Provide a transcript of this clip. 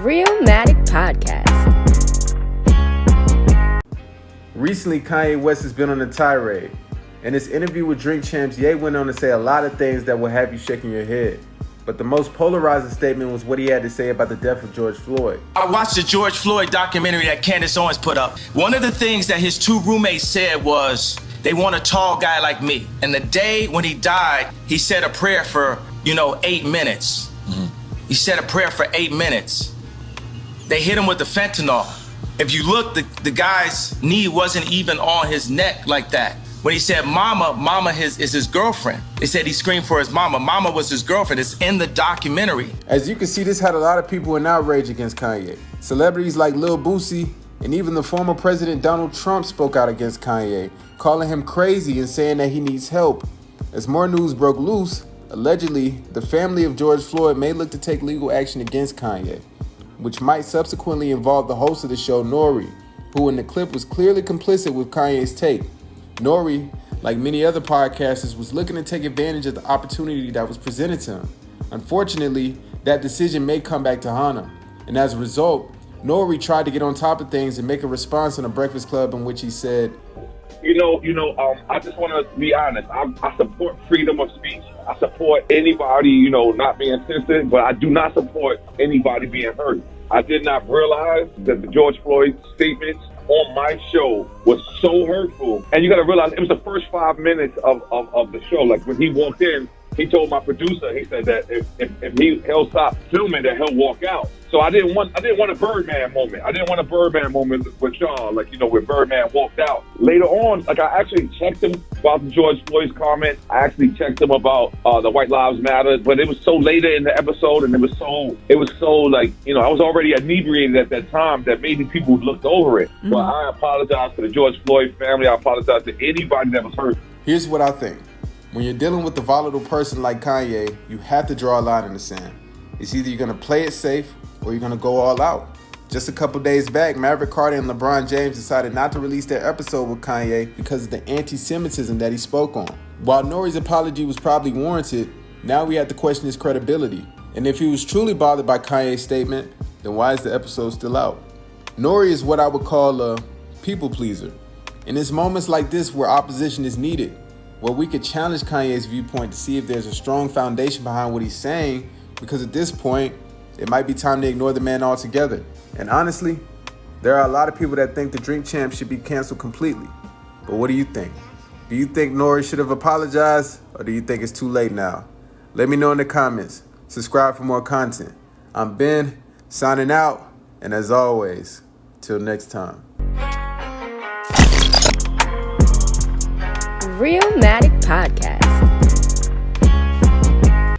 Real Matic Podcast. Recently, Kanye West has been on a tirade. In his interview with Drink Champs, Ye went on to say a lot of things that will have you shaking your head. But the most polarizing statement was what he had to say about the death of George Floyd. I watched the George Floyd documentary that Candace Owens put up. One of the things that his two roommates said was, they want a tall guy like me. And the day when he died, he said a prayer for, 8 minutes. Mm-hmm. He said a prayer for 8 minutes. They hit him with the fentanyl. If you look, the guy's knee wasn't even on his neck like that. When he said mama is his girlfriend. They said he screamed for his mama. Mama was his girlfriend. It's in the documentary. As you can see, this had a lot of people in outrage against Kanye. Celebrities like Lil Boosie and even the former President Donald Trump spoke out against Kanye, calling him crazy and saying that he needs help. As more news broke loose, allegedly, the family of George Floyd may look to take legal action against Kanye, which might subsequently involve the host of the show, N.O.R.E, who in the clip was clearly complicit with Kanye's take. N.O.R.E, like many other podcasters, was looking to take advantage of the opportunity that was presented to him. Unfortunately, that decision may come back to haunt him. And as a result, N.O.R.E tried to get on top of things and make a response on a Breakfast Club in which he said, I just want to be honest. I support freedom of speech. I support anybody, not being censored, but I do not support anybody being hurt. I did not realize that the George Floyd statements on my show was so hurtful. And you got to realize it was the first 5 minutes of the show. Like when he walked in, he told my producer, he said that if he'll stop filming, that he'll walk out. So I didn't want a Birdman moment. I didn't want a Birdman moment with Sean, when Birdman walked out. Later on, I actually checked him about the George Floyd's comment. I actually checked him about the White Lives Matter, but it was so later in the episode, and I was already inebriated at that time that maybe people looked over it. Mm-hmm. But I apologize to the George Floyd family. I apologize to anybody that was hurt. Here's what I think. When you're dealing with a volatile person like Kanye, you have to draw a line in the sand. It's either you're going to play it safe or you're going to go all out. Just a couple days back, Maverick Carter and LeBron James decided not to release their episode with Kanye because of the anti-Semitism that he spoke on. While N.O.R.E's apology was probably warranted, now we have to question his credibility. And if he was truly bothered by Kanye's statement, then why is the episode still out? N.O.R.E is what I would call a people pleaser. And it's moments like this where opposition is needed, where we could challenge Kanye's viewpoint to see if there's a strong foundation behind what he's saying, because at this point, it might be time to ignore the man altogether. And honestly, there are a lot of people that think the Drink Champs should be canceled completely. But what do you think? Do you think N.O.R.E should have apologized, or do you think it's too late now? Let me know in the comments. Subscribe for more content. I'm Ben, signing out, and as always, till next time. Real Matic Podcast.